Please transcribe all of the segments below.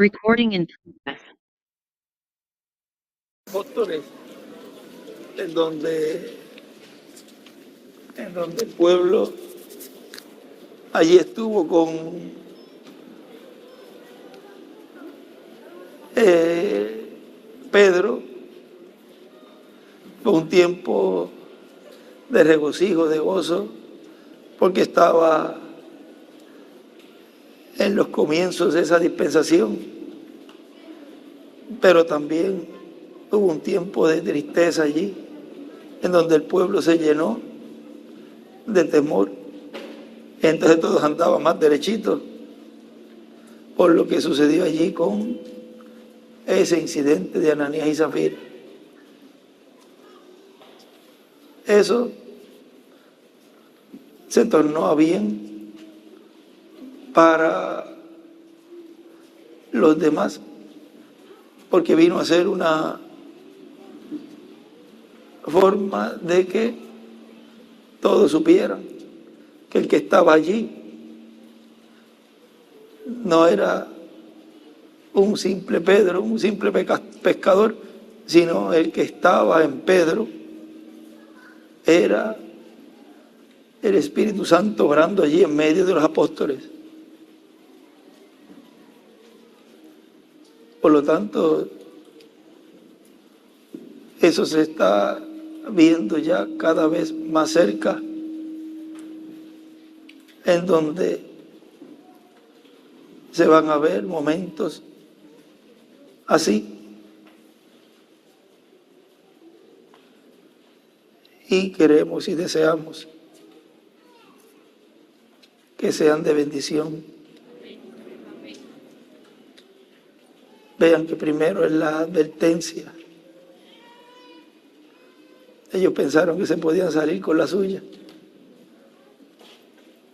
Recording in progress. Apóstoles, en donde el pueblo allí estuvo con Pedro. Fue un tiempo de regocijo, de gozo, porque estaba en los comienzos de esa dispensación, pero también hubo un tiempo de tristeza allí, en donde el pueblo se llenó de temor. Entonces todos andaban más derechitos por lo que sucedió allí con ese incidente de Ananías y Zafira. Eso se tornó a bien para los demás, porque vino a ser una forma de que todos supieran que el que estaba allí no era un simple Pedro, un simple pescador, sino el que estaba en Pedro era el Espíritu Santo orando allí en medio de los apóstoles. Por lo tanto, eso se está viendo ya cada vez más cerca, en donde se van a ver momentos así. Y queremos y deseamos que sean de bendición. Vean que primero es la advertencia. Ellos pensaron que se podían salir con la suya.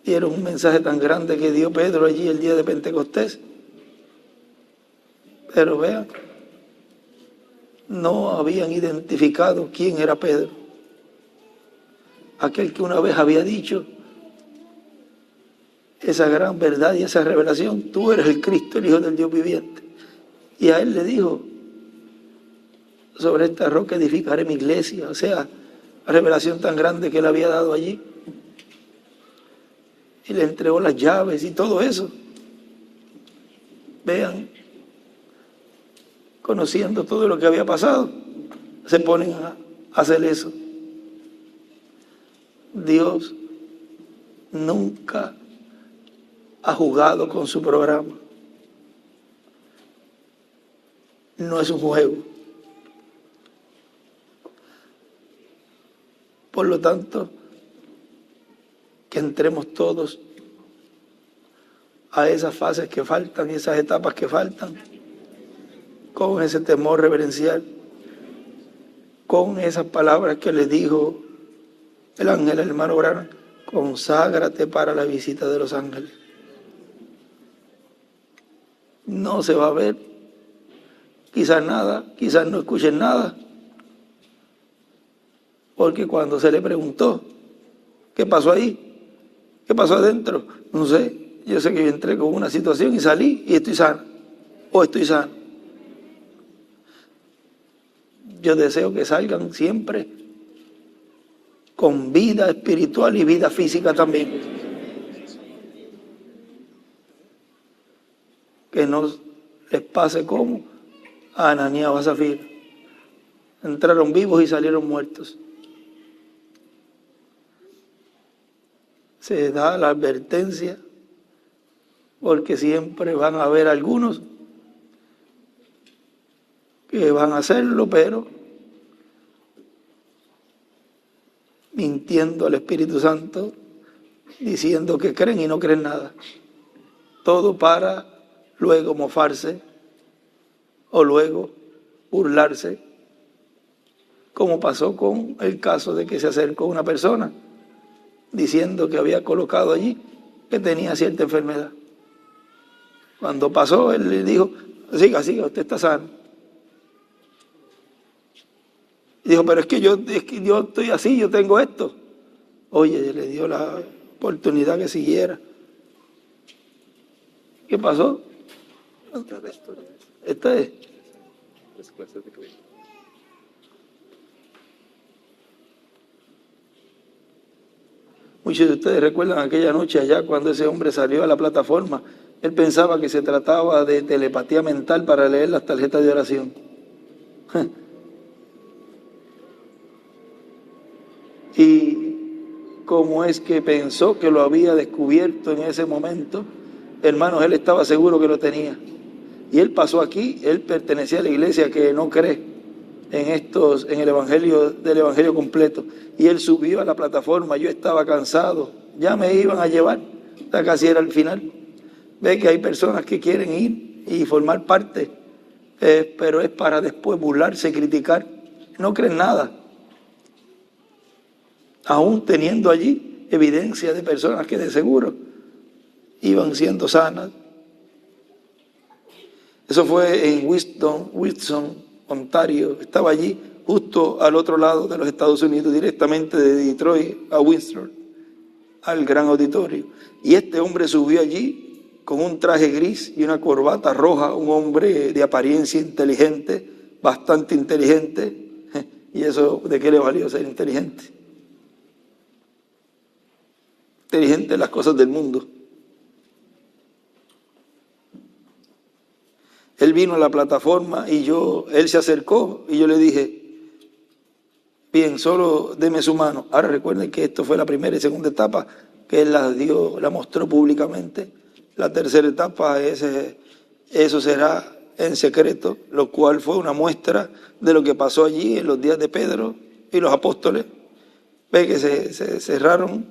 Y era un mensaje tan grande que dio Pedro allí el día de Pentecostés. Pero vean, no habían identificado quién era Pedro. Aquel que una vez había dicho esa gran verdad y esa revelación: tú eres el Cristo, el Hijo del Dios viviente. Y a él le dijo: sobre esta roca edificaré mi iglesia. O sea, la revelación tan grande que él había dado allí. Y le entregó las llaves y todo eso. Vean, conociendo todo lo que había pasado, se ponen a hacer eso. Dios nunca ha jugado con su programa. No es un juego. Por lo tanto, que entremos todos a esas fases que faltan, esas etapas que faltan, con ese temor reverencial, con esas palabras que les dijo el ángel al hermano Branham: conságrate para la visita de los ángeles. No se va a ver, quizás nada, quizás no escuchen nada, porque cuando se le preguntó qué pasó ahí, qué pasó adentro, no sé. Yo sé que yo entré con una situación y salí y estoy sano, o estoy sano. Yo deseo que salgan siempre con vida espiritual y vida física también. Que no les pase como a Ananías o a Zafira. Entraron vivos y salieron muertos. Se da la advertencia, porque siempre van a haber algunos que van a hacerlo, pero mintiendo al Espíritu Santo, diciendo que creen y no creen nada. Todo para luego mofarse o luego burlarse, como pasó con el caso de que se acercó una persona diciendo que había colocado allí que tenía cierta enfermedad. Cuando pasó, él le dijo: siga, usted está sano. Y dijo: pero es que yo estoy así, yo tengo esto. Oye, le dio la oportunidad que siguiera. ¿Qué pasó? Esta es. Muchos de ustedes recuerdan aquella noche allá cuando ese hombre salió a la plataforma. Él pensaba que se trataba de telepatía mental para leer las tarjetas de oración. Y como es que pensó que lo había descubierto en ese momento, hermanos, él estaba seguro que lo tenía. Y él pasó aquí, él pertenecía a la iglesia que no cree en el evangelio, del evangelio completo. Y él subió a la plataforma, yo estaba cansado, ya me iban a llevar, ya casi era el final. Ve que hay personas que quieren ir y formar parte, pero es para después burlarse, criticar. No creen nada. Aún teniendo allí evidencia de personas que de seguro iban siendo sanas. Eso fue en Wilson, Ontario. Estaba allí, justo al otro lado de los Estados Unidos, directamente de Detroit a Windsor, al gran auditorio. Y este hombre subió allí con un traje gris y una corbata roja, un hombre de apariencia inteligente, bastante inteligente. ¿Y eso de qué le valió ser inteligente? Inteligente en las cosas del mundo. Él vino a la plataforma y él se acercó y yo le dije, bien, solo deme su mano. Ahora recuerden que esto fue la primera y segunda etapa que él la mostró públicamente. La tercera etapa, eso será en secreto, lo cual fue una muestra de lo que pasó allí en los días de Pedro y los apóstoles. Ve que se cerraron,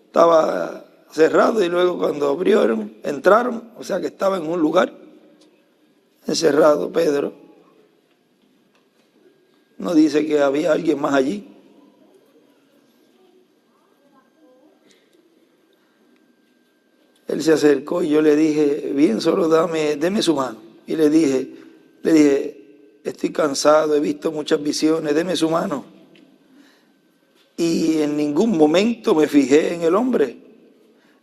estaba cerrado y luego cuando abrieron, entraron, o sea que estaba en un lugar encerrado Pedro. No dice que había alguien más allí. Él se acercó y yo le dije, bien, solo deme su mano. Y le dije, estoy cansado, he visto muchas visiones, deme su mano. Y en ningún momento me fijé en el hombre.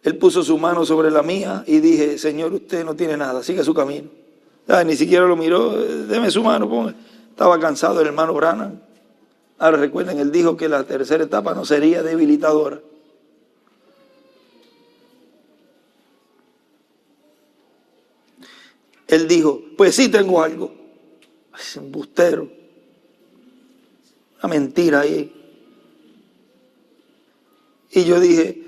Él puso su mano sobre la mía y dije, Señor, usted no tiene nada, siga su camino. Ni siquiera lo miró, deme su mano, ponga. Estaba cansado el hermano Branham. Ahora recuerden, él dijo que la tercera etapa no sería debilitadora. Él dijo, pues sí tengo algo. Es un embustero. Una mentira ahí. Y yo dije,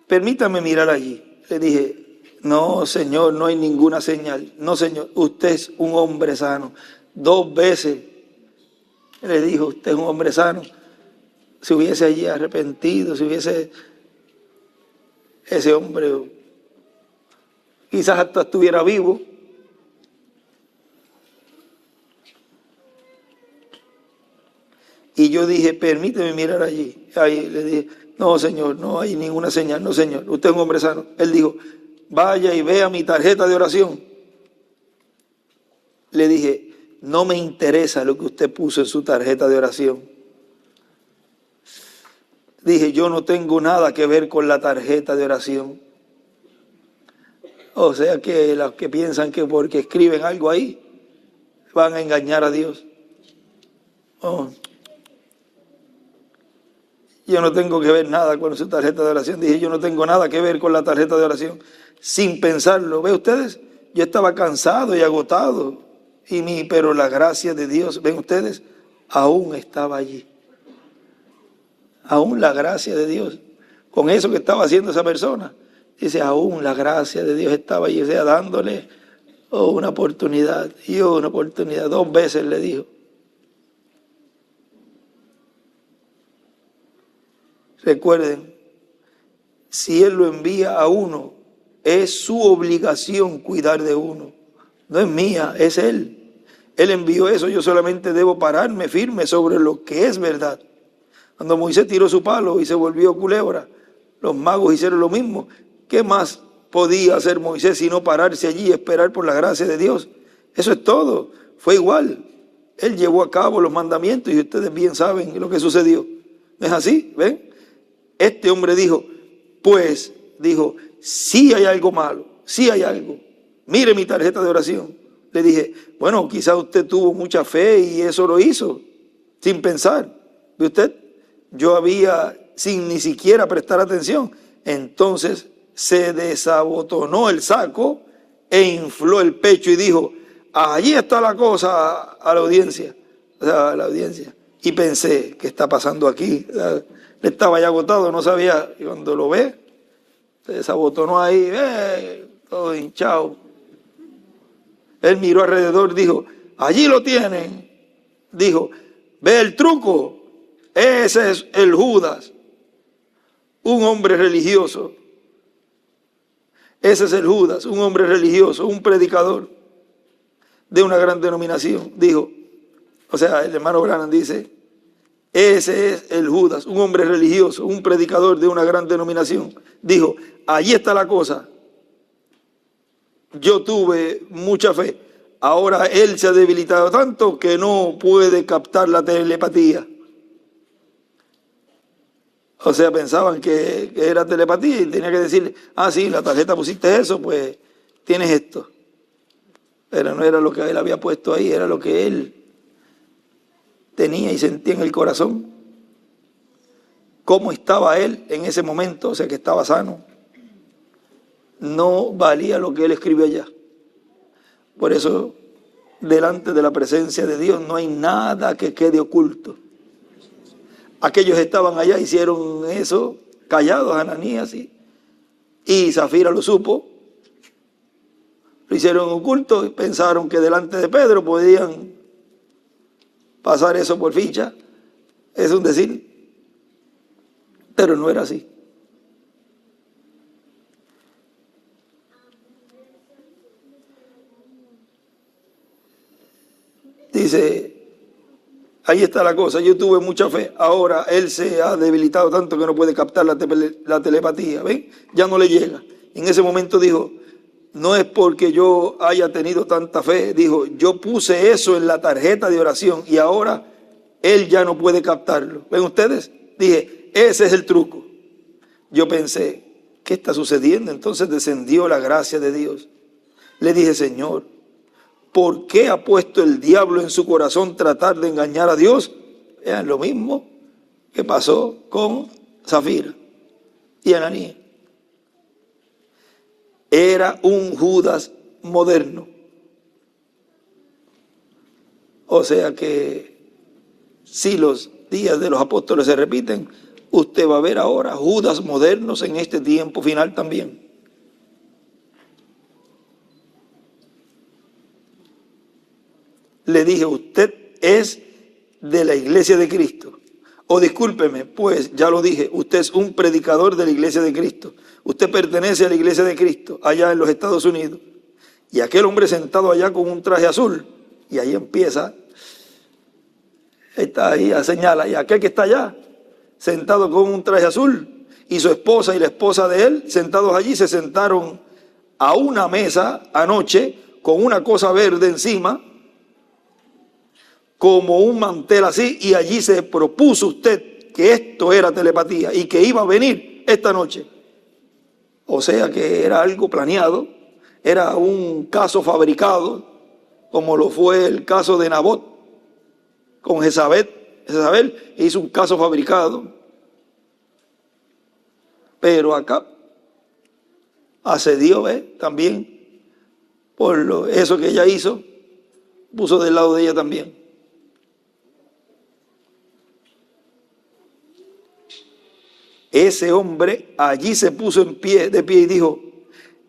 permítame mirar allí. Le dije, no, Señor, no hay ninguna señal. No, Señor, usted es un hombre sano. 2 veces le dijo, usted es un hombre sano. Si hubiese allí arrepentido, si hubiese ese hombre, quizás hasta estuviera vivo. Y yo dije, permíteme mirar allí. Ahí le dije, no, Señor, no hay ninguna señal. No, Señor, usted es un hombre sano. Él dijo, vaya y vea mi tarjeta de oración. Le dije, no me interesa lo que usted puso en su tarjeta de oración. Dije, yo no tengo nada que ver con la tarjeta de oración. O sea que los que piensan que porque escriben algo ahí, van a engañar a Dios. Oh. Yo no tengo que ver nada con su tarjeta de oración. Dije, yo no tengo nada que ver con la tarjeta de oración. Sin pensarlo. ¿Ven ustedes? Yo estaba cansado y agotado. Pero la gracia de Dios, ven ustedes, aún estaba allí. Aún la gracia de Dios. Con eso que estaba haciendo esa persona. Dice, aún la gracia de Dios estaba allí. O sea, dándole una oportunidad. Y una oportunidad. 2 veces le dijo. Recuerden, si Él lo envía a uno, es su obligación cuidar de uno. No es mía, es Él. Él envió eso, yo solamente debo pararme firme sobre lo que es verdad. Cuando Moisés tiró su palo y se volvió culebra, los magos hicieron lo mismo. ¿Qué más podía hacer Moisés sino pararse allí y esperar por la gracia de Dios? Eso es todo, fue igual. Él llevó a cabo los mandamientos y ustedes bien saben lo que sucedió. ¿No es así? ¿Ven? Este hombre dijo, sí hay algo malo, sí hay algo. Mire mi tarjeta de oración. Le dije, bueno, quizás usted tuvo mucha fe y eso lo hizo, sin pensar. ¿Ve usted? Yo había, sin ni siquiera prestar atención. Entonces se desabotonó el saco e infló el pecho y dijo, allí está la cosa a la audiencia. O sea, a la audiencia. Y pensé, ¿qué está pasando aquí? Le estaba ya agotado, no sabía. Y cuando lo ve, se desabotonó ahí, todo hinchado. Él miró alrededor, dijo, allí lo tienen. Dijo, ve el truco. Ese es el Judas, un hombre religioso. Ese es el Judas, un hombre religioso, un predicador de una gran denominación. Dijo, o sea, el hermano Branham dice, ese es el Judas, un hombre religioso, un predicador de una gran denominación. Dijo, allí está la cosa. Yo tuve mucha fe. Ahora él se ha debilitado tanto que no puede captar la telepatía. O sea, pensaban que era telepatía y tenía que decirle, ah, sí, la tarjeta pusiste eso, pues tienes esto. Pero no era lo que él había puesto ahí, era lo que él tenía y sentía en el corazón. Cómo estaba él en ese momento, o sea, que estaba sano. No valía lo que él escribió allá. Por eso, delante de la presencia de Dios no hay nada que quede oculto. Aquellos estaban allá, hicieron eso, callados, Ananías y Zafira lo supo. Lo hicieron oculto y pensaron que delante de Pedro podían pasar eso por ficha. Es un decir. Pero no era así. Dice, ahí está la cosa, yo tuve mucha fe, ahora él se ha debilitado tanto que no puede captar la telepatía, ¿ven? Ya no le llega. En ese momento dijo, no es porque yo haya tenido tanta fe, dijo, yo puse eso en la tarjeta de oración y ahora él ya no puede captarlo. ¿Ven ustedes? Dije, ese es el truco. Yo pensé, ¿qué está sucediendo? Entonces descendió la gracia de Dios. Le dije, Señor, ¿por qué ha puesto el diablo en su corazón tratar de engañar a Dios? Vean lo mismo que pasó con Zafira y Ananías. Era un Judas moderno. O sea que si los días de los apóstoles se repiten, usted va a ver ahora Judas modernos en este tiempo final también. Le dije, usted es de la iglesia de Cristo. O discúlpeme, pues ya lo dije, usted es un predicador de la iglesia de Cristo. Usted pertenece a la iglesia de Cristo, allá en los Estados Unidos. Y aquel hombre sentado allá con un traje azul, y ahí empieza, está ahí, señala, y aquel que está allá, sentado con un traje azul, y su esposa y la esposa de él, sentados allí, se sentaron a una mesa anoche, con una cosa verde encima, como un mantel así, y allí se propuso usted que esto era telepatía y que iba a venir esta noche. O sea que era algo planeado, era un caso fabricado, como lo fue el caso de Nabot con Jezabel. Jezabel hizo un caso fabricado. Pero acá accedió, también por eso que ella hizo, puso del lado de ella también. Ese hombre allí se puso de pie y dijo,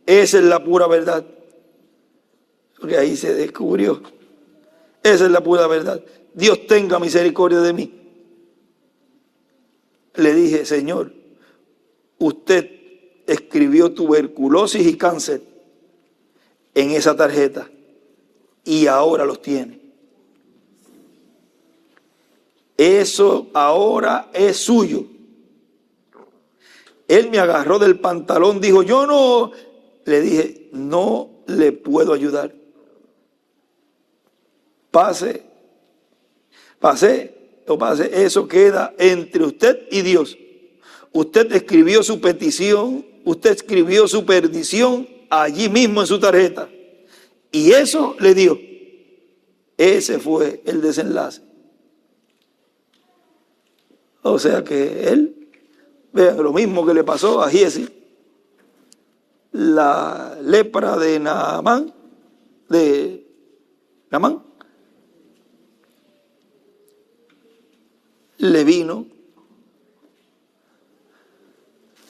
esa es la pura verdad. Porque ahí se descubrió. Esa es la pura verdad. Dios tenga misericordia de mí. Le dije, Señor, usted escribió tuberculosis y cáncer en esa tarjeta y ahora los tiene. Eso ahora es suyo. Él me agarró del pantalón, dijo, yo no, le dije, no le puedo ayudar. Pase, eso queda entre usted y Dios. Usted escribió su petición, usted escribió su perdición allí mismo en su tarjeta. Y eso le dio. Ese fue el desenlace. O sea que él, vean, lo mismo que le pasó a Giesi, la lepra de Naamán, le vino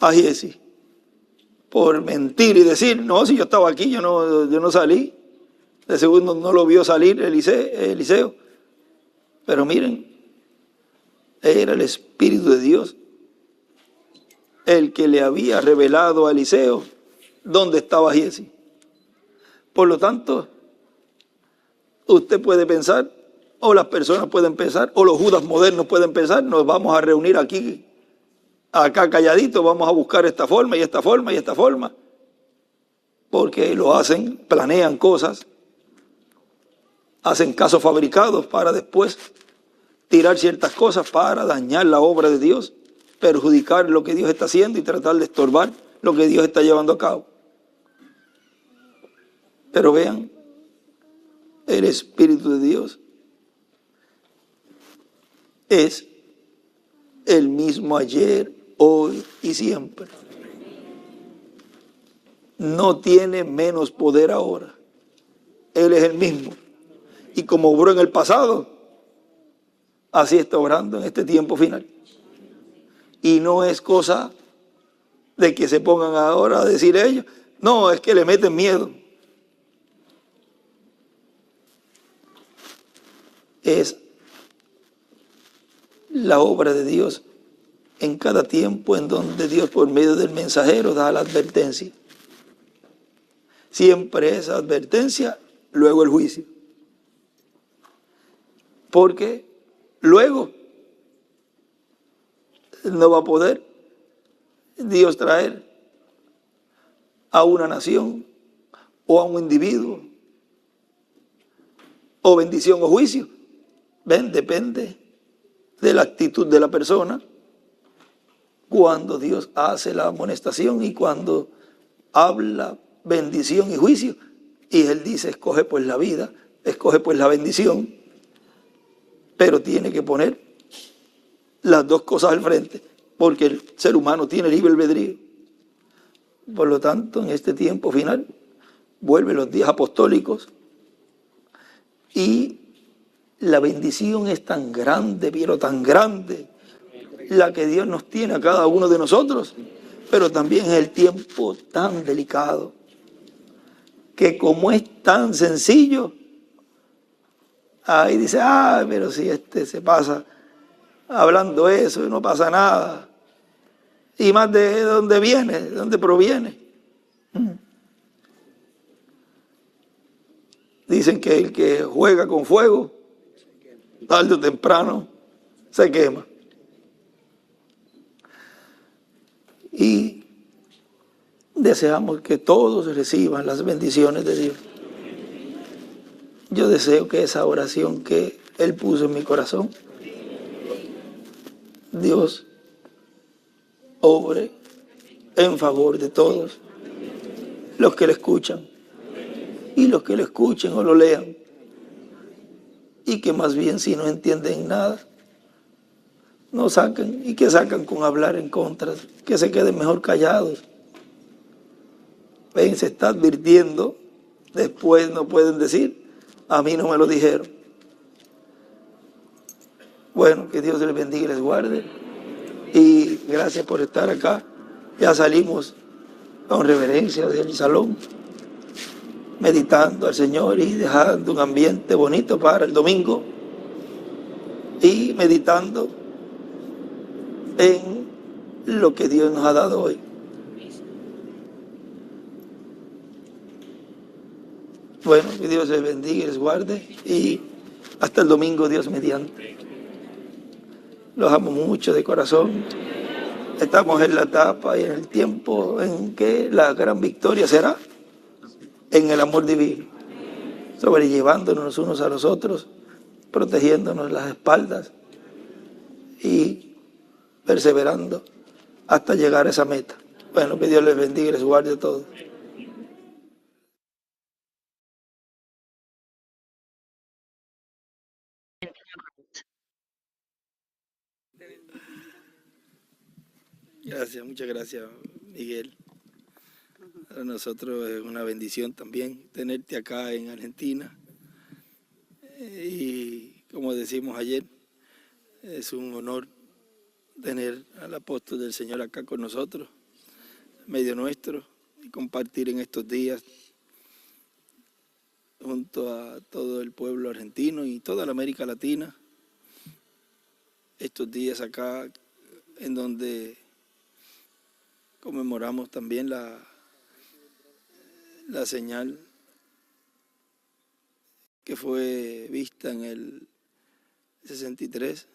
a Giesi por mentir y decir, no, si yo estaba aquí, yo no salí. De segundo no lo vio salir Eliseo. Pero miren, era el Espíritu de Dios el que le había revelado a Eliseo dónde estaba Giesi. Por lo tanto, usted puede pensar, o las personas pueden pensar, o los Judas modernos pueden pensar, nos vamos a reunir aquí, acá calladitos, vamos a buscar esta forma y esta forma y esta forma. Porque lo hacen, planean cosas, hacen casos fabricados para después tirar ciertas cosas para dañar la obra de Dios, perjudicar lo que Dios está haciendo y tratar de estorbar lo que Dios está llevando a cabo. Pero vean, el Espíritu de Dios es el mismo ayer, hoy y siempre. No tiene menos poder ahora. Él es el mismo. Y como obró en el pasado, así está obrando en este tiempo final. Y no es cosa de que se pongan ahora a decir ellos, no, es que le meten miedo. Es la obra de Dios en cada tiempo en donde Dios por medio del mensajero da la advertencia. Siempre esa advertencia, luego el juicio. Porque luego no va a poder Dios traer a una nación o a un individuo o bendición o juicio. Ven, depende de la actitud de la persona cuando Dios hace la amonestación y cuando habla bendición y juicio. Y Él dice, escoge pues la vida, escoge pues la bendición, pero tiene que poner las dos cosas al frente, porque el ser humano tiene libre albedrío. Por lo tanto, en este tiempo final, vuelven los días apostólicos y la bendición es tan grande, pero tan grande, la que Dios nos tiene a cada uno de nosotros, pero también es el tiempo tan delicado, que como es tan sencillo, ahí dice, pero si se pasa hablando eso y no pasa nada. Y más de dónde viene, de dónde proviene. Dicen que el que juega con fuego, tarde o temprano, se quema. Y deseamos que todos reciban las bendiciones de Dios. Yo deseo que esa oración que Él puso en mi corazón, Dios obre en favor de todos los que le escuchan y los que le escuchen o lo lean, y que más bien si no entienden nada, no saquen, y que sacan con hablar en contra, que se queden mejor callados. Ven, se está advirtiendo, después no pueden decir, a mí no me lo dijeron. Bueno, que Dios les bendiga y les guarde. Y gracias por estar acá. Ya salimos con reverencia del salón, meditando al Señor y dejando un ambiente bonito para el domingo. Y meditando en lo que Dios nos ha dado hoy. Bueno, que Dios les bendiga y les guarde. Y hasta el domingo, Dios mediante. Los amo mucho de corazón. Estamos en la etapa y en el tiempo en que la gran victoria será en el amor divino, sobrellevándonos unos a los otros, protegiéndonos las espaldas y perseverando hasta llegar a esa meta. Bueno, que Dios les bendiga y les guarde a todos. Gracias, muchas gracias, Miguel. Para nosotros es una bendición también tenerte acá en Argentina. Y como decimos ayer, es un honor tener al apóstol del Señor acá con nosotros, en medio nuestro, y compartir en estos días junto a todo el pueblo argentino y toda la América Latina, estos días acá en donde conmemoramos también la señal que fue vista en el 63,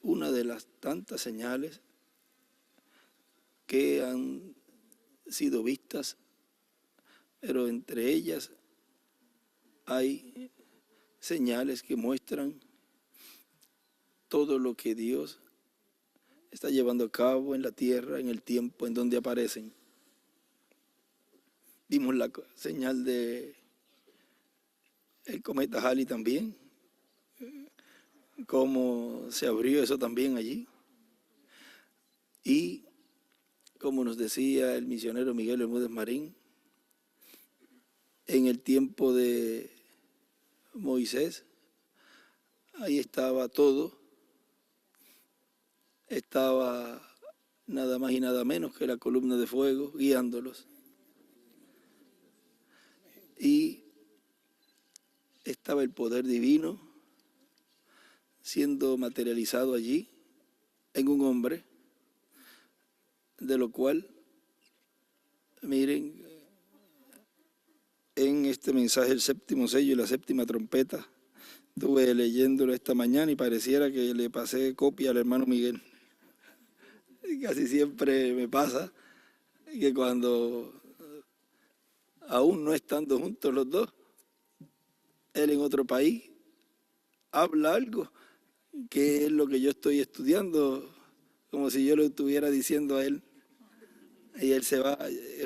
una de las tantas señales que han sido vistas, pero entre ellas hay señales que muestran todo lo que Dios está llevando a cabo en la tierra, en el tiempo en donde aparecen. Vimos la señal de el cometa Halley también, cómo se abrió eso también allí. Y como nos decía el misionero Miguel Bermúdez Marín, en el tiempo de Moisés, ahí estaba todo, estaba nada más y nada menos que la columna de fuego guiándolos. Y estaba el poder divino siendo materializado allí en un hombre, de lo cual, miren, en este mensaje, el séptimo sello y la séptima trompeta, estuve leyéndolo esta mañana y pareciera que le pasé copia al hermano Miguel. Y casi siempre me pasa que cuando, aún no estando juntos los dos, él en otro país, habla algo que es lo que yo estoy estudiando, como si yo lo estuviera diciendo a él. Y él se va,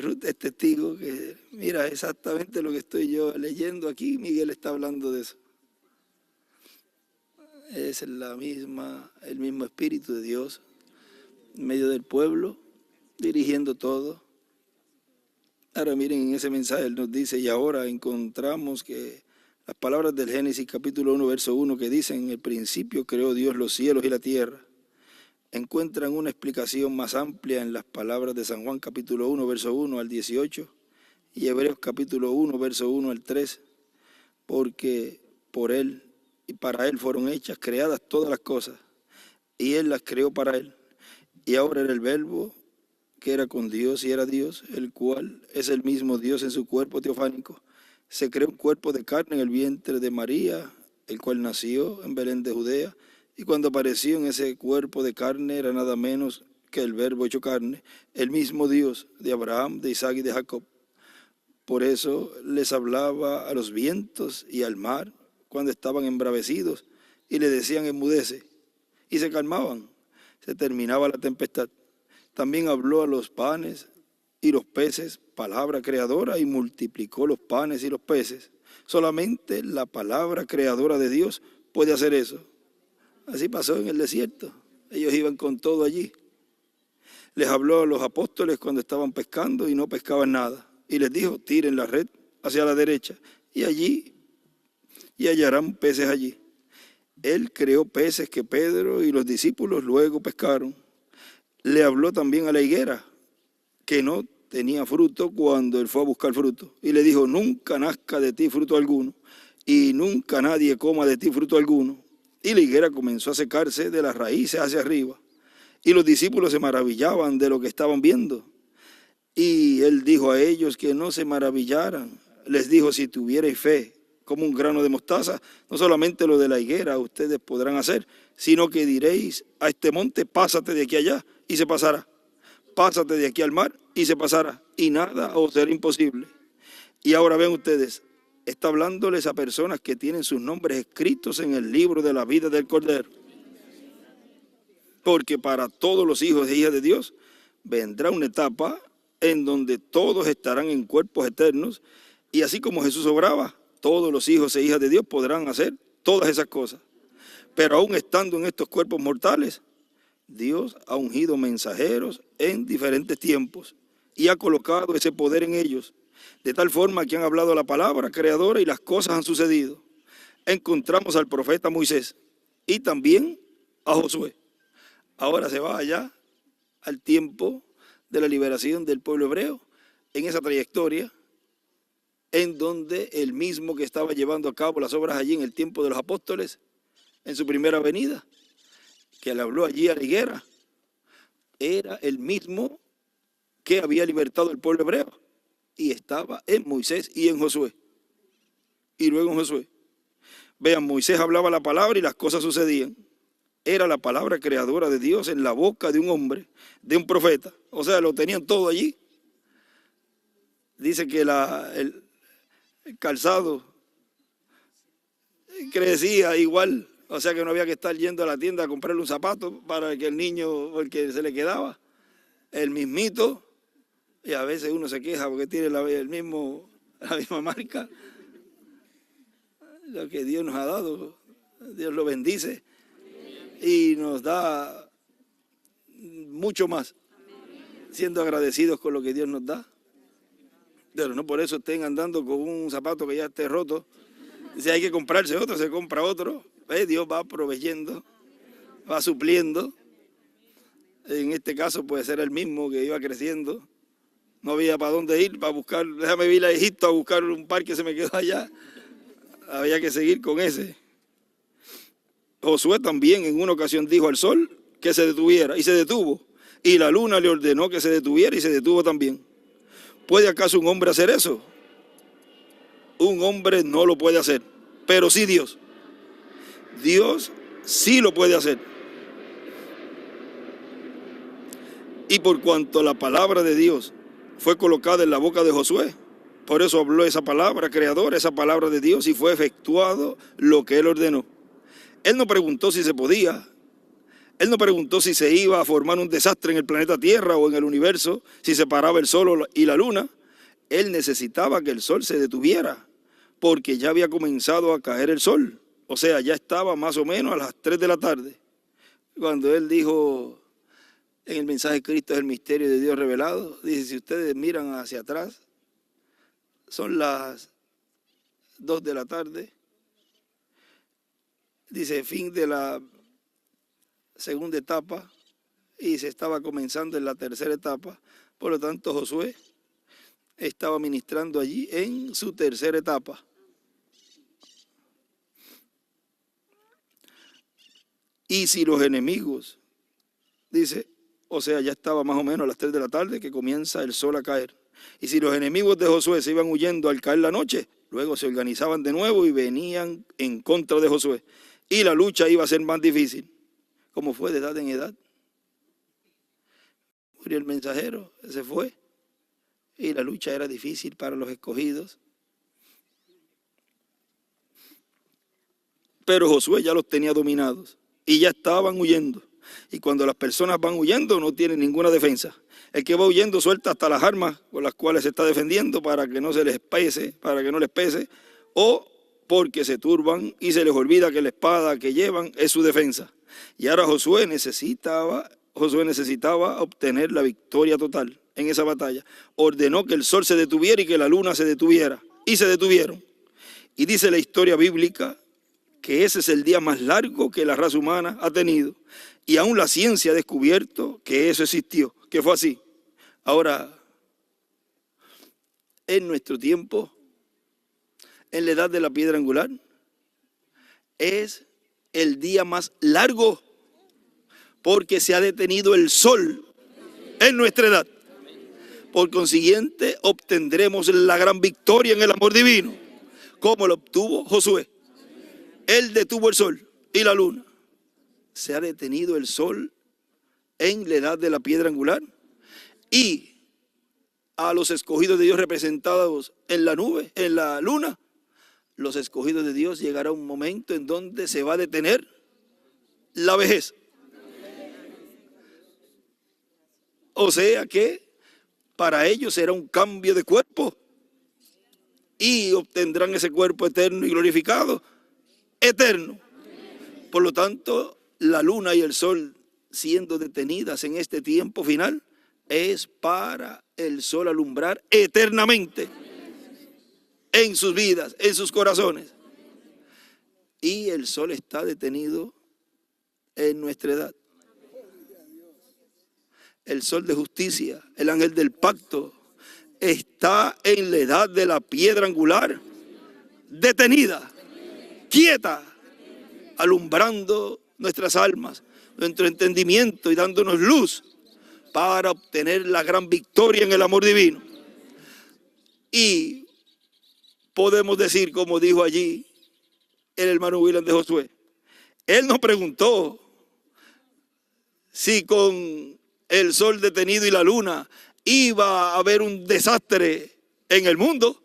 Ruth es testigo, que mira exactamente lo que estoy yo leyendo aquí, Miguel está hablando de eso. Es el mismo Espíritu de Dios en medio del pueblo, dirigiendo todo. Ahora miren, en ese mensaje él nos dice, y ahora encontramos que las palabras del Génesis capítulo 1, verso 1, que dicen, en el principio creó Dios los cielos y la tierra, encuentran una explicación más amplia en las palabras de San Juan capítulo 1, verso 1 al 18, y Hebreos capítulo 1, verso 1 al 3, porque por Él y para Él fueron hechas, creadas todas las cosas, y Él las creó para Él. Y ahora era el Verbo, que era con Dios y era Dios, el cual es el mismo Dios en su cuerpo teofánico. Se creó un cuerpo de carne en el vientre de María, el cual nació en Belén de Judea, y cuando apareció en ese cuerpo de carne era nada menos que el Verbo hecho carne, el mismo Dios de Abraham, de Isaac y de Jacob. Por eso les hablaba a los vientos y al mar cuando estaban embravecidos, y le decían enmudece, y se calmaban. Se terminaba la tempestad. También habló a los panes y los peces, palabra creadora, y multiplicó los panes y los peces. Solamente la palabra creadora de Dios puede hacer eso. Así pasó en el desierto. Ellos iban con todo allí. Les habló a los apóstoles cuando estaban pescando y no pescaban nada. Y les dijo, tiren la red hacia la derecha y hallarán peces allí. Él creó peces que Pedro y los discípulos luego pescaron. Le habló también a la higuera, que no tenía fruto cuando él fue a buscar fruto. Y le dijo, nunca nazca de ti fruto alguno, y nunca nadie coma de ti fruto alguno. Y la higuera comenzó a secarse de las raíces hacia arriba. Y los discípulos se maravillaban de lo que estaban viendo. Y él dijo a ellos que no se maravillaran. Les dijo, si tuvierais fe como un grano de mostaza, no solamente lo de la higuera ustedes podrán hacer, sino que diréis a este monte, pásate de aquí allá, y se pasará. Pásate de aquí al mar, y se pasará. Y nada os será imposible. Y ahora ven ustedes, está hablándoles a personas que tienen sus nombres escritos en el libro de la vida del Cordero. Porque para todos los hijos e hijas de Dios vendrá una etapa en donde todos estarán en cuerpos eternos, y así como Jesús obraba, todos los hijos e hijas de Dios podrán hacer todas esas cosas. Pero aún estando en estos cuerpos mortales, Dios ha ungido mensajeros en diferentes tiempos y ha colocado ese poder en ellos, de tal forma que han hablado la palabra creadora y las cosas han sucedido. Encontramos al profeta Moisés y también a Josué. Ahora se va allá al tiempo de la liberación del pueblo hebreo, en esa trayectoria, en donde el mismo que estaba llevando a cabo las obras allí en el tiempo de los apóstoles, en su primera venida, que le habló allí a la higuera, era el mismo que había libertado el pueblo hebreo, y estaba en Moisés y en Josué, y luego en Josué. Vean, Moisés hablaba la palabra y las cosas sucedían. Era la palabra creadora de Dios en la boca de un hombre, de un profeta. O sea, lo tenían todo allí. Dice que el calzado crecía igual. O sea que no había que estar yendo a la tienda a comprarle un zapato para que el niño, porque se le quedaba. El mismito, y a veces uno se queja porque tiene la misma marca. Lo que Dios nos ha dado, Dios lo bendice y nos da mucho más, siendo agradecidos con lo que Dios nos da. Pero no por eso estén andando con un zapato que ya esté roto. Si hay que comprarse otro, se compra otro. Dios va proveyendo, va supliendo. En este caso puede ser el mismo que iba creciendo. No había para dónde ir, para buscar, déjame ir a Egipto a buscar un par que se me quedó allá. Había que seguir con ese. Josué también en una ocasión dijo al sol que se detuviera y se detuvo. Y la luna le ordenó que se detuviera y se detuvo también. ¿Puede acaso un hombre hacer eso? Un hombre no lo puede hacer, pero sí Dios. Dios sí lo puede hacer. Y por cuanto la palabra de Dios fue colocada en la boca de Josué, por eso habló esa palabra creadora, esa palabra de Dios, y fue efectuado lo que él ordenó. Él no preguntó si se podía. Él no preguntó si se iba a formar un desastre en el planeta Tierra o en el universo, si se paraba el sol y la luna. Él necesitaba que el sol se detuviera, porque ya había comenzado a caer el sol. O sea, ya estaba más o menos a las 3 de la tarde. Cuando él dijo en el mensaje de Cristo es el misterio de Dios revelado, dice, si ustedes miran hacia atrás, son las 2 de la tarde. Dice, fin de la segunda etapa y se estaba comenzando en la tercera etapa. Por lo tanto, Josué estaba ministrando allí en su tercera etapa. Y si los enemigos, dice, o sea, ya estaba más o menos a las 3 de la tarde que comienza el sol a caer. Y si los enemigos de Josué se iban huyendo al caer la noche, luego se organizaban de nuevo y venían en contra de Josué. Y la lucha iba a ser más difícil, como fue de edad en edad. Murió el mensajero, se fue. Y la lucha era difícil para los escogidos. Pero Josué ya los tenía dominados y ya estaban huyendo. Y cuando las personas van huyendo no tienen ninguna defensa. El que va huyendo suelta hasta las armas con las cuales se está defendiendo para que no se les pese, para que no les pese, o porque se turban y se les olvida que la espada que llevan es su defensa. Y ahora Josué necesitaba obtener la victoria total en esa batalla. Ordenó que el sol se detuviera y que la luna se detuviera. Y se detuvieron. Y dice la historia bíblica que ese es el día más largo que la raza humana ha tenido. Y aún la ciencia ha descubierto que eso existió, que fue así. Ahora, en nuestro tiempo, en la edad de la piedra angular, es el día más largo porque se ha detenido el sol en nuestra edad. Por consiguiente, obtendremos la gran victoria en el amor divino, como lo obtuvo Josué. Él detuvo el sol y la luna. Se ha detenido el sol en la edad de la piedra angular y a los escogidos de Dios representados en la nube, en la luna, los escogidos de Dios llegará un momento en donde se va a detener la vejez. O sea que para ellos será un cambio de cuerpo y obtendrán ese cuerpo eterno y glorificado, eterno. Por lo tanto, la luna y el sol siendo detenidas en este tiempo final, es para el sol alumbrar eternamente en sus vidas, en sus corazones. Y el sol está detenido en nuestra edad. El sol de justicia, el ángel del pacto, está en la edad de la piedra angular, detenida, quieta, alumbrando nuestras almas, nuestro entendimiento y dándonos luz para obtener la gran victoria en el amor divino. Y podemos decir, como dijo allí el hermano William de Josué, él nos preguntó si con el sol detenido y la luna iba a haber un desastre en el mundo.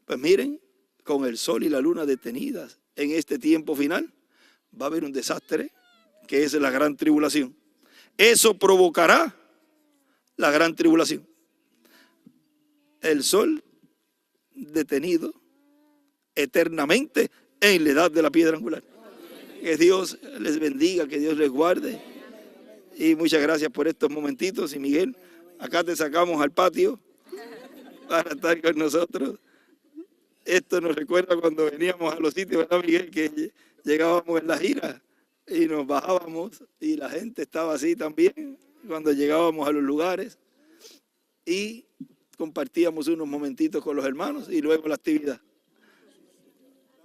Pues miren, con el sol y la luna detenidas en este tiempo final, va a haber un desastre, que es la gran tribulación. Eso provocará la gran tribulación. El sol detenido eternamente en la edad de la piedra angular. Que Dios les bendiga, que Dios les guarde. Y muchas gracias por estos momentitos. Y Miguel, acá te sacamos al patio para estar con nosotros. Esto nos recuerda cuando veníamos a los sitios, ¿verdad, Miguel? Que llegábamos en la gira y nos bajábamos y la gente estaba así también cuando llegábamos a los lugares y compartíamos unos momentitos con los hermanos y luego la actividad.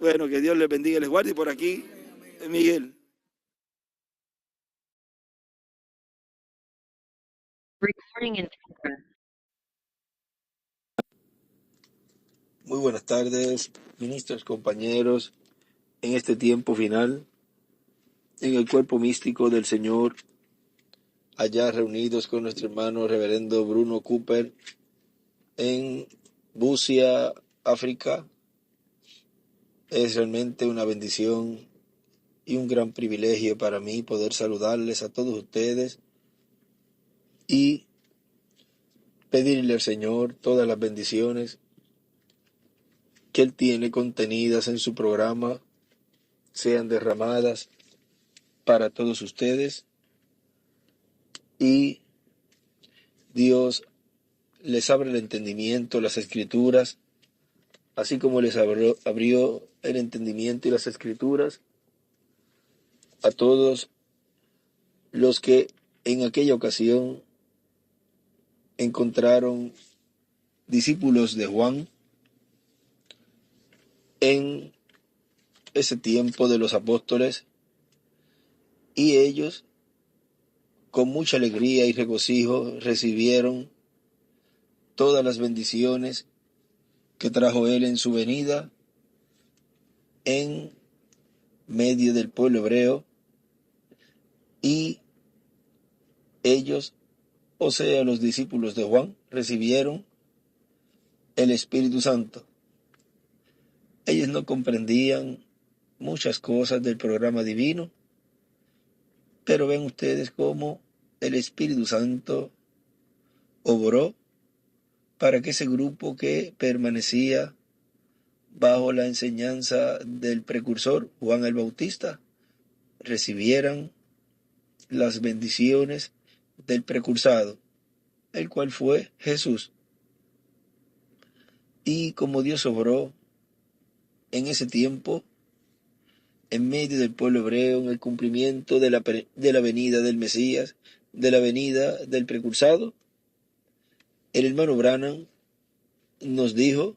Bueno, que Dios les bendiga y les guarde. Y por aquí, Miguel. Muy buenas tardes, ministros, compañeros, en este tiempo final, en el cuerpo místico del Señor, allá reunidos con nuestro hermano reverendo Bruno Cooper en Busia, África. Es realmente una bendición y un gran privilegio para mí poder saludarles a todos ustedes y pedirle al Señor todas las bendiciones que Él tiene contenidas en su programa sean derramadas para todos ustedes y Dios les abre el entendimiento, las escrituras, así como les abrió el entendimiento y las escrituras a todos los que en aquella ocasión encontraron discípulos de Juan en ese tiempo de los apóstoles, y ellos con mucha alegría y regocijo recibieron todas las bendiciones que trajo Él en su venida en medio del pueblo hebreo, y ellos, o sea, los discípulos de Juan, recibieron el Espíritu Santo. Ellos no comprendían muchas cosas del programa divino, pero ven ustedes cómo el Espíritu Santo obró para que ese grupo que permanecía bajo la enseñanza del precursor Juan el Bautista recibieran las bendiciones del precursado, el cual fue Jesús. Y como Dios obró en ese tiempo, en medio del pueblo hebreo, en el cumplimiento de la venida del Mesías, de la venida del precursado, el hermano Branham nos dijo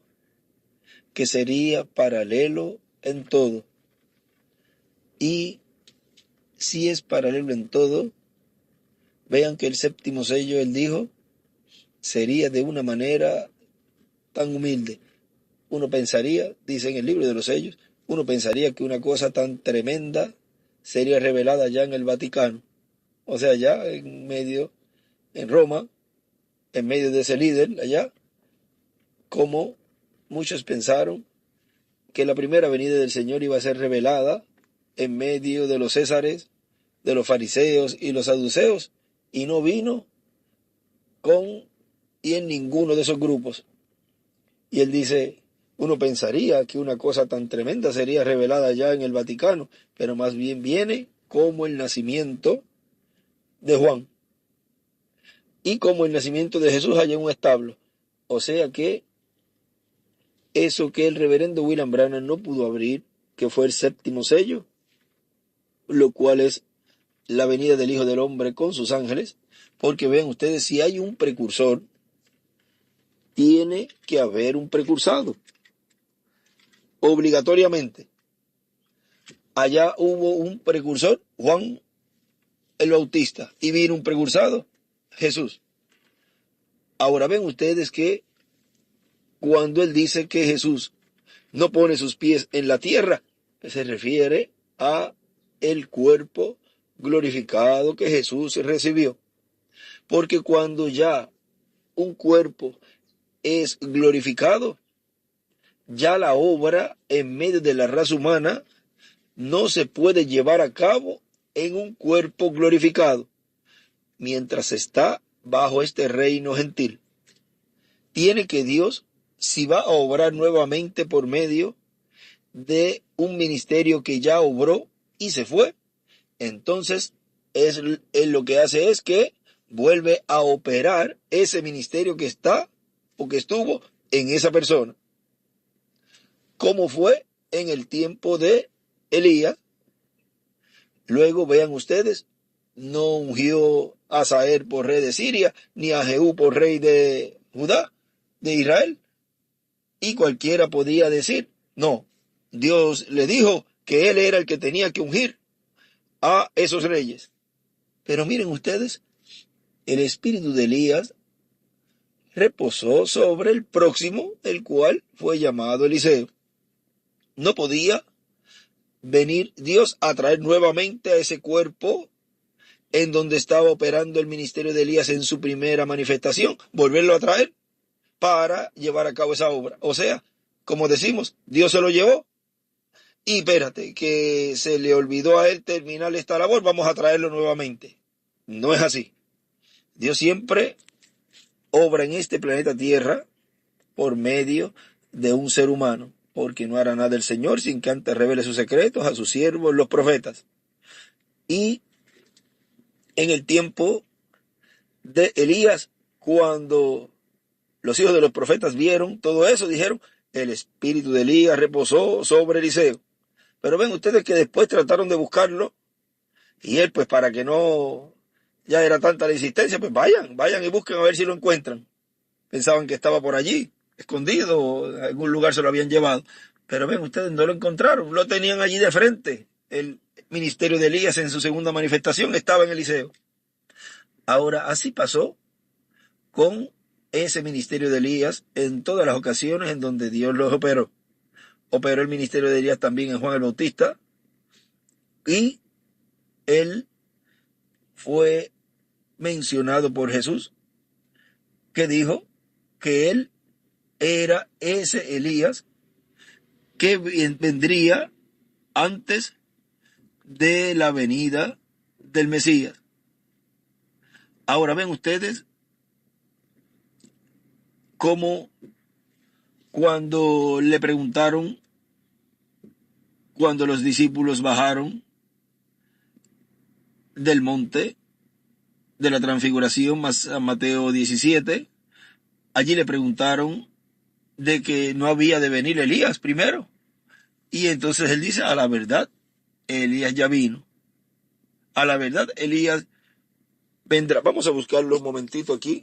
que sería paralelo en todo. Y si es paralelo en todo, vean que el séptimo sello, él dijo, sería de una manera tan humilde. Uno pensaría, dice en el libro de los sellos, uno pensaría que una cosa tan tremenda sería revelada ya en el Vaticano. O sea, allá en medio, en Roma, en medio de ese líder allá, como muchos pensaron que la primera venida del Señor iba a ser revelada en medio de los césares, de los fariseos y los saduceos, y no vino con y en ninguno de esos grupos. Y él dice, uno pensaría que una cosa tan tremenda sería revelada ya en el Vaticano, pero más bien viene como el nacimiento de Juan y como el nacimiento de Jesús allá en un establo. O sea que eso que el reverendo William Branham no pudo abrir, que fue el séptimo sello, lo cual es la venida del Hijo del Hombre con sus ángeles, porque vean ustedes, si hay un precursor, tiene que haber un precursado, obligatoriamente. Allá hubo un precursor, Juan el Bautista, y vino un precursado, Jesús. Ahora ven ustedes que cuando él dice que Jesús no pone sus pies en la tierra, se refiere a el cuerpo glorificado que Jesús recibió. Porque cuando ya un cuerpo es glorificado, ya la obra en medio de la raza humana no se puede llevar a cabo en un cuerpo glorificado, mientras está bajo este reino gentil. Tiene que Dios, si va a obrar nuevamente por medio de un ministerio que ya obró y se fue, entonces él lo que hace es que vuelve a operar ese ministerio que está o que estuvo en esa persona. Como fue en el tiempo de Elías. Luego vean ustedes, no ungió a Asael por rey de Siria, ni a Jehú por rey de Judá, de Israel. Y cualquiera podía decir, no, Dios le dijo que él era el que tenía que ungir a esos reyes. Pero miren ustedes, el espíritu de Elías reposó sobre el próximo, el cual fue llamado Eliseo. No podía venir Dios a traer nuevamente a ese cuerpo en donde estaba operando el ministerio de Elías en su primera manifestación, volverlo a traer para llevar a cabo esa obra. O sea, como decimos, Dios se lo llevó y espérate, que se le olvidó a él terminar esta labor, vamos a traerlo nuevamente. No es así. Dios siempre obra en este planeta Tierra por medio de un ser humano, porque no hará nada el Señor sin que antes revele sus secretos a sus siervos, los profetas. Y en el tiempo de Elías, cuando los hijos de los profetas vieron todo eso, dijeron, el espíritu de Elías reposó sobre Eliseo. Pero ven ustedes que después trataron de buscarlo, y él, pues para que no ya era tanta la insistencia, pues vayan y busquen a ver si lo encuentran. Pensaban que estaba por allí, escondido, o en algún lugar se lo habían llevado. Pero ven ustedes, no lo encontraron, lo tenían allí de frente. El ministerio de Elías en su segunda manifestación estaba en Eliseo. Ahora, así pasó con ese ministerio de Elías en todas las ocasiones en donde Dios los operó. Operó el ministerio de Elías también en Juan el Bautista, y él fue mencionado por Jesús, que dijo que él era ese Elías que vendría antes de la venida del Mesías. Ahora ven ustedes cómo cuando le preguntaron, cuando los discípulos bajaron del monte de la transfiguración, a Mateo 17, allí le preguntaron de que no había de venir Elías primero. Y entonces él dice, a la verdad, Elías ya vino. A la verdad, Elías vendrá. Vamos a buscarlo un momentito aquí,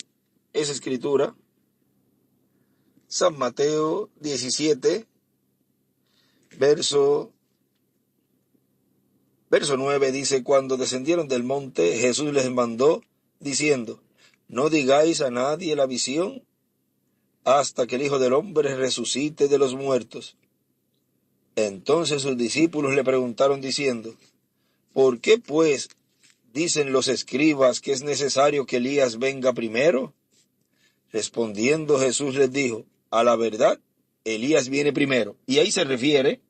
esa escritura. San Mateo 17, verso 9 dice, cuando descendieron del monte, Jesús les mandó, diciendo, no digáis a nadie la visión hasta que el Hijo del Hombre resucite de los muertos. Entonces sus discípulos le preguntaron diciendo, ¿por qué pues dicen los escribas que es necesario que Elías venga primero? Respondiendo Jesús les dijo, a la verdad, Elías viene primero. Y ahí se refiere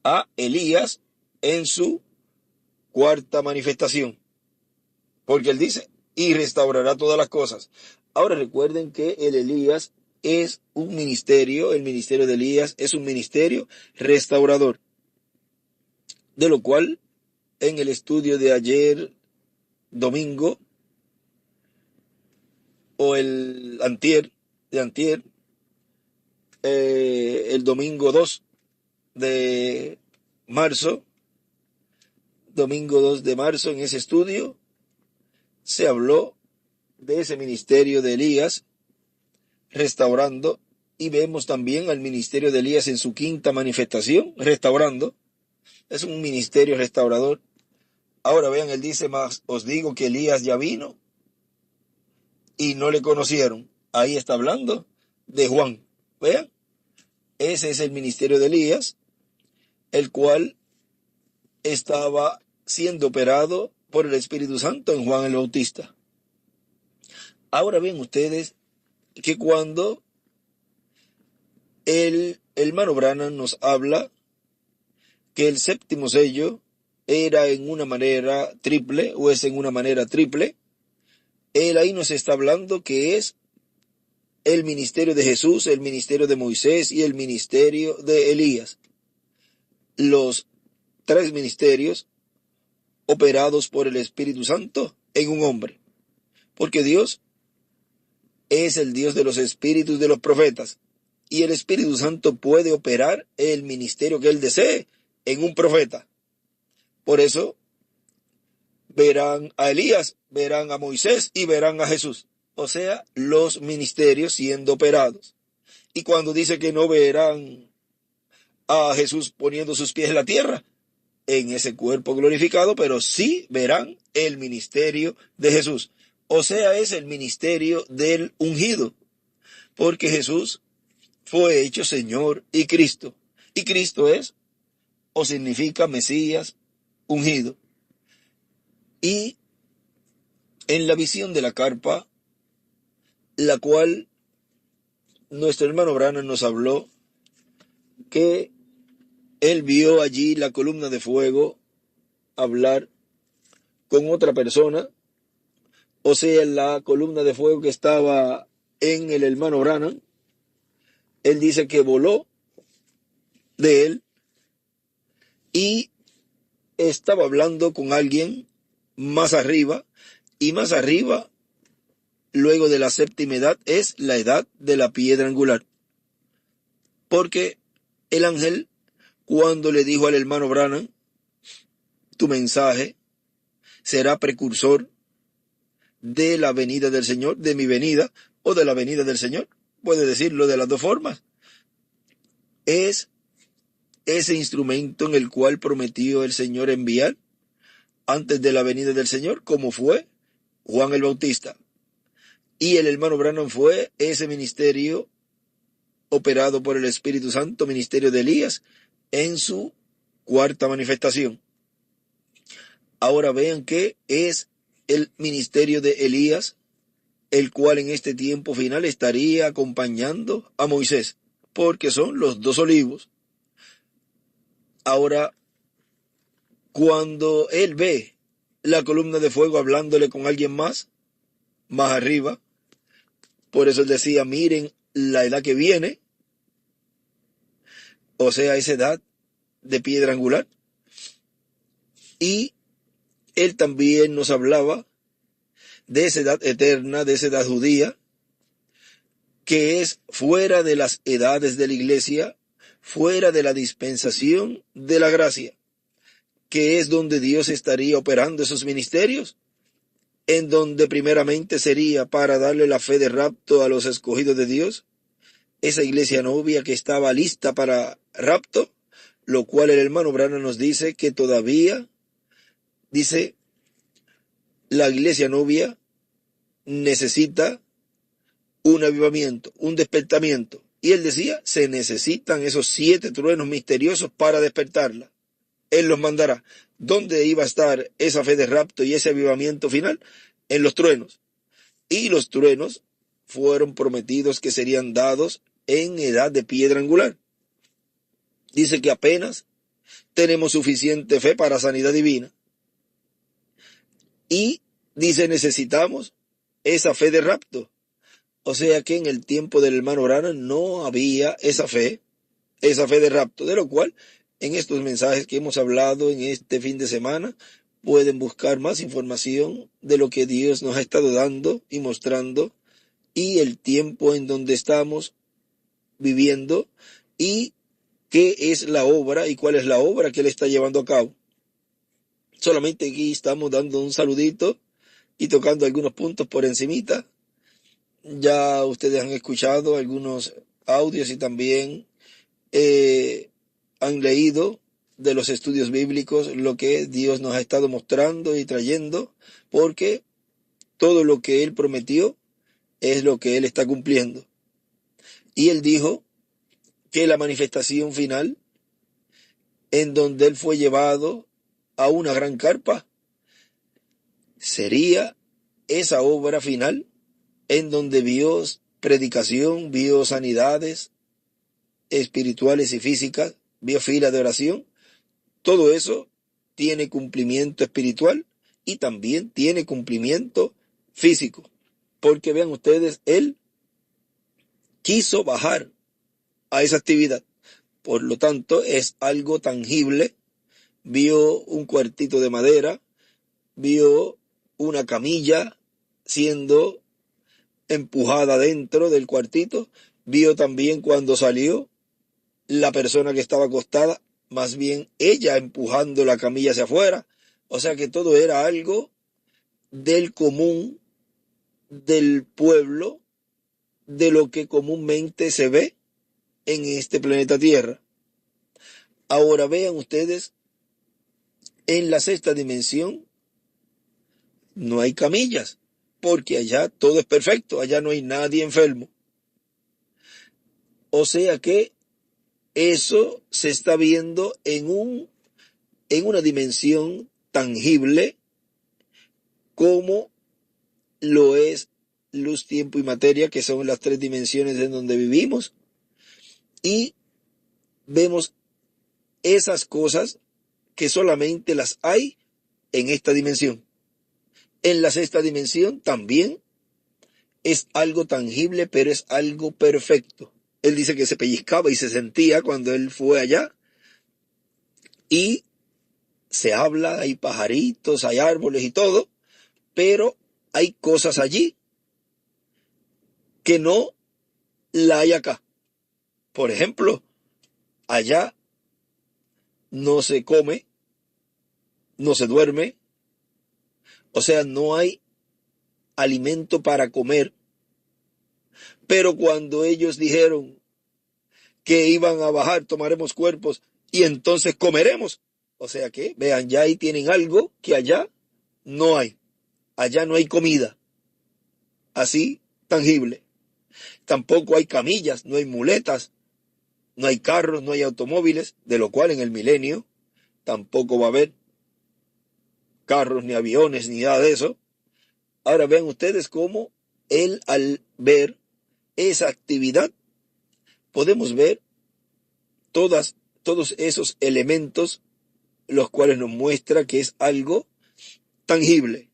a Elías en su cuarta manifestación. Porque él dice, y restaurará todas las cosas. Ahora recuerden que el Elías es un ministerio, el ministerio de Elías es un ministerio restaurador. De lo cual en el estudio de ayer, domingo, o el antier, el domingo 2 de marzo, en ese estudio, se habló de ese ministerio de Elías restaurando, y vemos también al ministerio de Elías en su quinta manifestación, restaurando. Es un ministerio restaurador. Ahora vean, él dice, más os digo que Elías ya vino y no le conocieron. Ahí está hablando de Juan. Vean, ese es el ministerio de Elías, el cual estaba siendo operado por el Espíritu Santo en Juan el Bautista. Ahora ven ustedes que cuando el hermano Branham nos habla que el séptimo sello era en una manera triple, o es en una manera triple, él ahí nos está hablando que es el ministerio de Jesús, el ministerio de Moisés y el ministerio de Elías. Los tres ministerios operados por el Espíritu Santo en un hombre. Porque Dios es el Dios de los espíritus de los profetas. Y el Espíritu Santo puede operar el ministerio que él desee en un profeta. Por eso verán a Elías, verán a Moisés y verán a Jesús. O sea, los ministerios siendo operados. Y cuando dice que no verán a Jesús poniendo sus pies en la tierra, en ese cuerpo glorificado, pero sí verán el ministerio de Jesús. O sea, es el ministerio del ungido. Porque Jesús fue hecho Señor y Cristo. Y Cristo es, o significa Mesías ungido. Y en la visión de la carpa, la cual nuestro hermano Branham nos habló, que él vio allí la columna de fuego hablar con otra persona, o sea, la columna de fuego que estaba en el hermano Branham. Él dice que voló de él y estaba hablando con alguien más arriba, y más arriba, luego de la séptima edad, es la edad de la piedra angular. Porque el ángel, cuando le dijo al hermano Branham, tu mensaje será precursor de la venida del Señor, de mi venida, o de la venida del Señor, puede decirlo de las dos formas, es ese instrumento en el cual prometió el Señor enviar antes de la venida del Señor, como fue Juan el Bautista. Y el hermano Branham fue ese ministerio operado por el Espíritu Santo, ministerio de Elías, en su cuarta manifestación. Ahora vean que es el ministerio de Elías, el cual en este tiempo final estaría acompañando a Moisés, porque son los dos olivos. Ahora, cuando él ve la columna de fuego hablándole con alguien más arriba, por eso él decía, miren la edad que viene, o sea, esa edad de piedra angular. Y él también nos hablaba de esa edad eterna, de esa edad judía, que es fuera de las edades de la iglesia, fuera de la dispensación de la gracia, que es donde Dios estaría operando esos ministerios, en donde primeramente sería para darle la fe de rapto a los escogidos de Dios, esa iglesia novia que estaba lista para rapto, lo cual el hermano Branham nos dice que todavía, dice, la iglesia novia necesita un avivamiento, un despertamiento. Y él decía, se necesitan esos 7 truenos misteriosos para despertarla. Él los mandará. ¿Dónde iba a estar esa fe de rapto y ese avivamiento final? En los truenos. Y los truenos fueron prometidos que serían dados en edad de piedra angular. Dice que apenas tenemos suficiente fe para sanidad divina. Y dice, necesitamos esa fe de rapto. O sea que en el tiempo del hermano Branham no había esa fe de rapto, de lo cual en estos mensajes que hemos hablado en este fin de semana, pueden buscar más información de lo que Dios nos ha estado dando y mostrando, y el tiempo en donde estamos viviendo, y qué es la obra y cuál es la obra que Él está llevando a cabo. Solamente aquí estamos dando un saludito y tocando algunos puntos por encimita. Ya ustedes han escuchado algunos audios y también han leído de los estudios bíblicos lo que Dios nos ha estado mostrando y trayendo, porque todo lo que Él prometió es lo que Él está cumpliendo. Y Él dijo que la manifestación final, en donde Él fue llevado a una gran carpa, sería esa obra final en donde vio predicación, vio sanidades espirituales y físicas, vio fila de oración. Todo eso tiene cumplimiento espiritual y también tiene cumplimiento físico, porque vean ustedes, Él quiso bajar a esa actividad. Por lo tanto, es algo tangible. Vio un cuartito de madera, vio una camilla siendo empujada dentro del cuartito, vio también cuando salió la persona que estaba acostada, más bien ella empujando la camilla hacia afuera. O sea que todo era algo del común, del pueblo, de lo que comúnmente se ve en este planeta Tierra. Ahora vean ustedes, en la sexta dimensión no hay camillas, porque allá todo es perfecto, allá no hay nadie enfermo. O sea que eso se está viendo en una dimensión tangible como lo es luz, tiempo y materia, que son las tres dimensiones en donde vivimos. Y vemos esas cosas que solamente las hay en esta dimensión. En la sexta dimensión también es algo tangible, pero es algo perfecto. Él dice que se pellizcaba y se sentía cuando él fue allá. Y se habla, hay pajaritos, hay árboles y todo, pero hay cosas allí que no la hay acá. Por ejemplo, allá no se come, no se duerme, o sea, no hay alimento para comer. Pero cuando ellos dijeron que iban a bajar, tomaremos cuerpos y entonces comeremos. O sea que, vean, ya ahí tienen algo que allá no hay. Allá no hay comida así tangible. Tampoco hay camillas, no hay muletas, no hay carros, no hay automóviles, de lo cual en el milenio tampoco va a haber carros, ni aviones, ni nada de eso. Ahora vean ustedes cómo él, al ver esa actividad, podemos ver todos esos elementos, los cuales nos muestra que es algo tangible.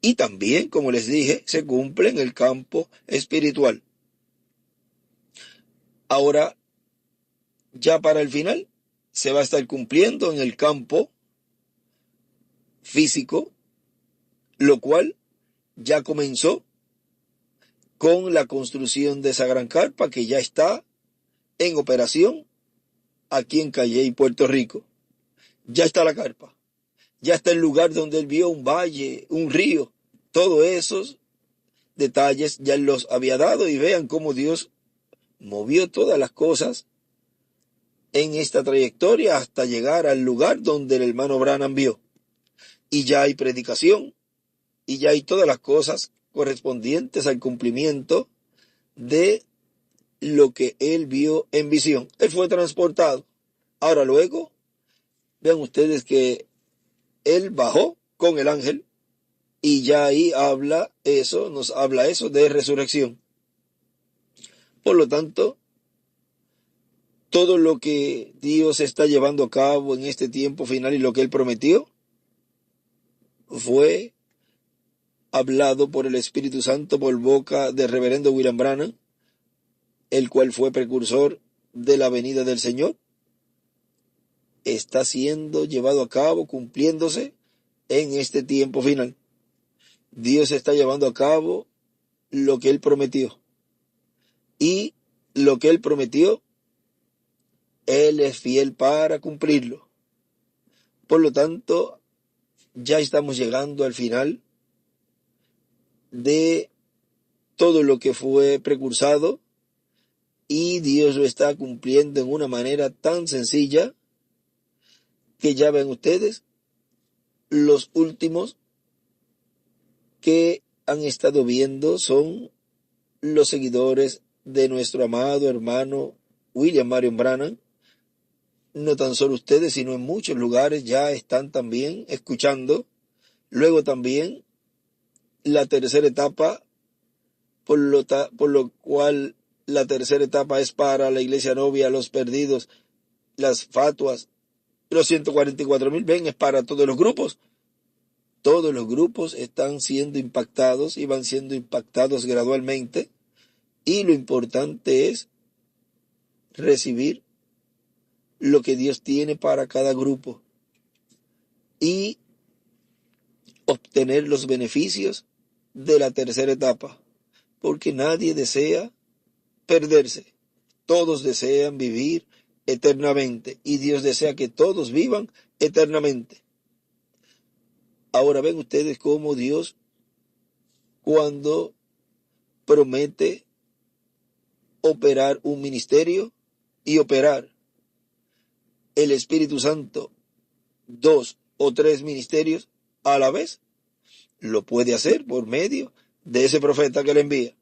Y también, como les dije, se cumple en el campo espiritual. Ahora, ya para el final, se va a estar cumpliendo en el campo físico, lo cual ya comenzó con la construcción de esa gran carpa que ya está en operación aquí en Calley, Puerto Rico. Ya está la carpa, ya está el lugar donde él vio un valle, un río. Todos esos detalles ya él los había dado, y vean cómo Dios movió todas las cosas en esta trayectoria hasta llegar al lugar donde el hermano Branham vio. Y ya hay predicación, y ya hay todas las cosas correspondientes al cumplimiento de lo que él vio en visión. Él fue transportado. Ahora luego, vean ustedes que él bajó con el ángel, y ya ahí nos habla eso de resurrección. Por lo tanto, todo lo que Dios está llevando a cabo en este tiempo final y lo que él prometió fue hablado por el Espíritu Santo por boca del reverendo William Branham, el cual fue precursor de la venida del Señor. está siendo llevado a cabo, cumpliéndose en este tiempo final. Dios está llevando a cabo lo que Él prometió. Y lo que Él prometió, Él es fiel para cumplirlo. Por lo tanto, ya estamos llegando al final de todo lo que fue precursado y Dios lo está cumpliendo en una manera tan sencilla que ya ven ustedes, los últimos que han estado viendo son los seguidores de nuestro amado hermano William Marion Branham. No tan solo ustedes, sino en muchos lugares ya están también escuchando. Luego también la tercera etapa, por lo cual la tercera etapa es para la iglesia novia, los perdidos, las fatuas, los 144,000, ven, es para todos los grupos. Todos los grupos están siendo impactados y van siendo impactados gradualmente. Y lo importante es recibir lo que Dios tiene para cada grupo y obtener los beneficios de la tercera etapa, porque nadie desea perderse. Todos desean vivir eternamente y Dios desea que todos vivan eternamente. Ahora ven ustedes cómo Dios, cuando promete operar un ministerio y operar el Espíritu Santo 2 o 3 ministerios a la vez, lo puede hacer por medio de ese profeta que le envía.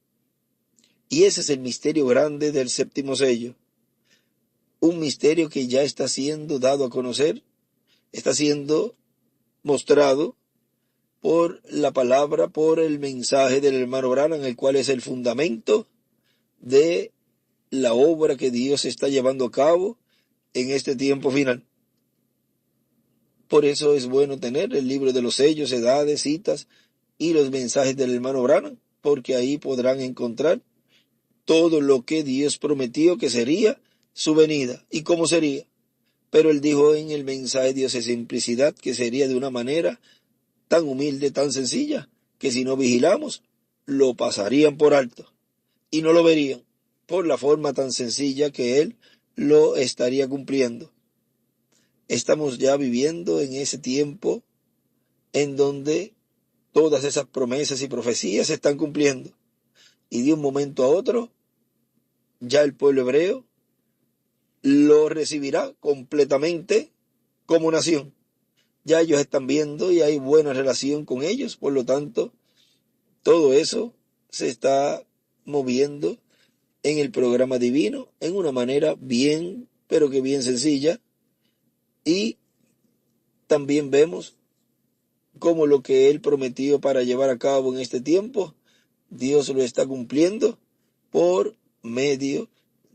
Y ese es el misterio grande del séptimo sello. Un misterio que ya está siendo dado a conocer, está siendo mostrado por la palabra, por el mensaje del hermano Branham, el cual es el fundamento de la obra que Dios está llevando a cabo en este tiempo final. Por eso es bueno tener el libro de los sellos, edades, citas y los mensajes del hermano Branham, porque ahí podrán encontrar todo lo que Dios prometió que sería su venida y cómo sería. Pero él dijo en el mensaje Dios de simplicidad que sería de una manera tan humilde, tan sencilla, que si no vigilamos, lo pasarían por alto y no lo verían por la forma tan sencilla que él lo estaría cumpliendo. Estamos ya viviendo en ese tiempo en donde todas esas promesas y profecías se están cumpliendo. Y de un momento a otro, ya el pueblo hebreo lo recibirá completamente como nación. Ya ellos están viendo y hay buena relación con ellos, por lo tanto, todo eso se está moviendo en el programa divino en una manera bien, pero que bien sencilla. Y también vemos cómo lo que él prometió para llevar a cabo en este tiempo, Dios lo está cumpliendo por medio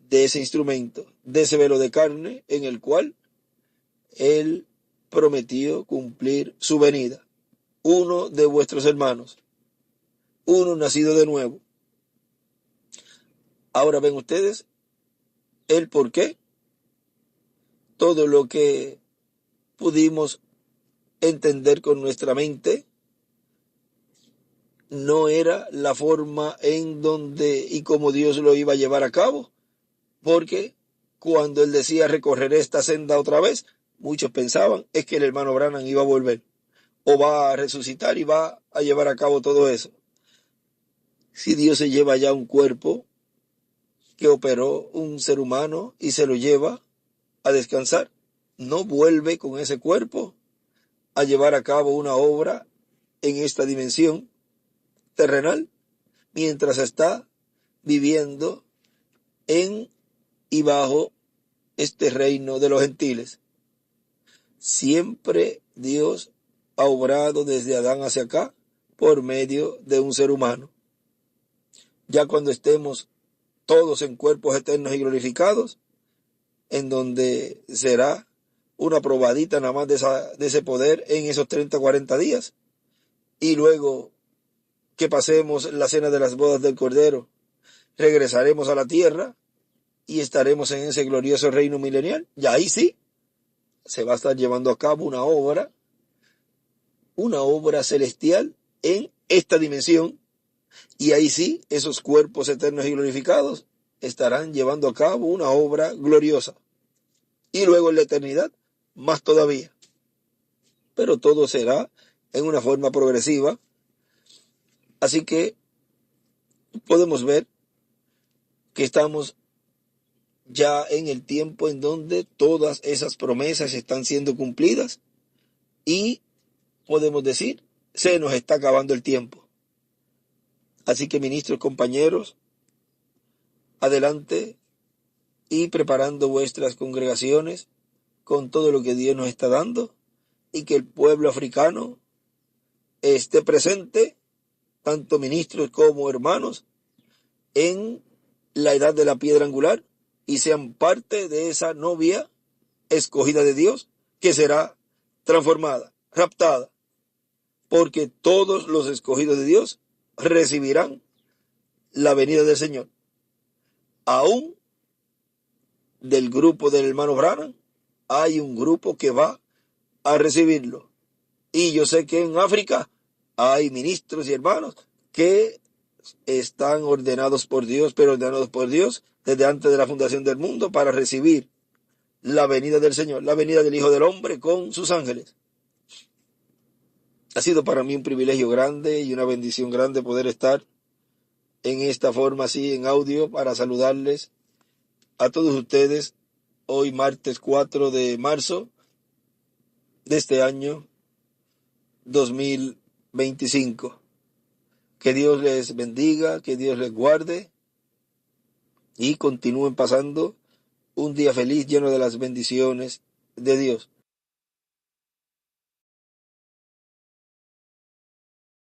de ese instrumento, de ese velo de carne en el cual él prometió cumplir su venida. Uno de vuestros hermanos, uno nacido de nuevo. Ahora ven ustedes el por qué. Todo lo que pudimos entender con nuestra mente no era la forma en donde y cómo Dios lo iba a llevar a cabo, porque cuando él decía recorreré esta senda otra vez, muchos pensaban es que el hermano Branham iba a volver o va a resucitar y va a llevar a cabo todo eso. Si Dios se lleva ya un cuerpo que operó un ser humano y se lo lleva a descansar, no vuelve con ese cuerpo a llevar a cabo una obra en esta dimensión terrenal, mientras está viviendo en y bajo este reino de los gentiles. Siempre Dios ha obrado desde Adán hacia acá por medio de un ser humano. Ya cuando estemos todos en cuerpos eternos y glorificados, en donde será una probadita nada más de ese poder en esos 30, 40 días, y luego que pasemos la cena de las bodas del Cordero, regresaremos a la tierra y estaremos en ese glorioso reino milenial. Y ahí sí, se va a estar llevando a cabo una obra celestial en esta dimensión, y ahí sí, esos cuerpos eternos y glorificados estarán llevando a cabo una obra gloriosa. Y luego en la eternidad, más todavía. Pero todo será en una forma progresiva. Así que podemos ver que estamos ya en el tiempo en donde todas esas promesas están siendo cumplidas, y podemos decir, se nos está acabando el tiempo. Así que, ministros, compañeros, adelante y preparando vuestras congregaciones con todo lo que Dios nos está dando, y que el pueblo africano esté presente, tanto ministros como hermanos, en la edad de la piedra angular, y sean parte de esa novia escogida de Dios, que será transformada, raptada, porque todos los escogidos de Dios recibirán la venida del Señor. Aún del grupo del hermano Branham hay un grupo que va a recibirlo. Y yo sé que en África hay ministros y hermanos que están ordenados por Dios, pero ordenados por Dios desde antes de la fundación del mundo, para recibir la venida del Señor, la venida del Hijo del Hombre con sus ángeles. Ha sido para mí un privilegio grande y una bendición grande poder estar en esta forma así en audio para saludarles a todos ustedes hoy martes 4 de marzo de este año 2025. Que Dios les bendiga, que Dios les guarde y continúen pasando un día feliz lleno de las bendiciones de Dios.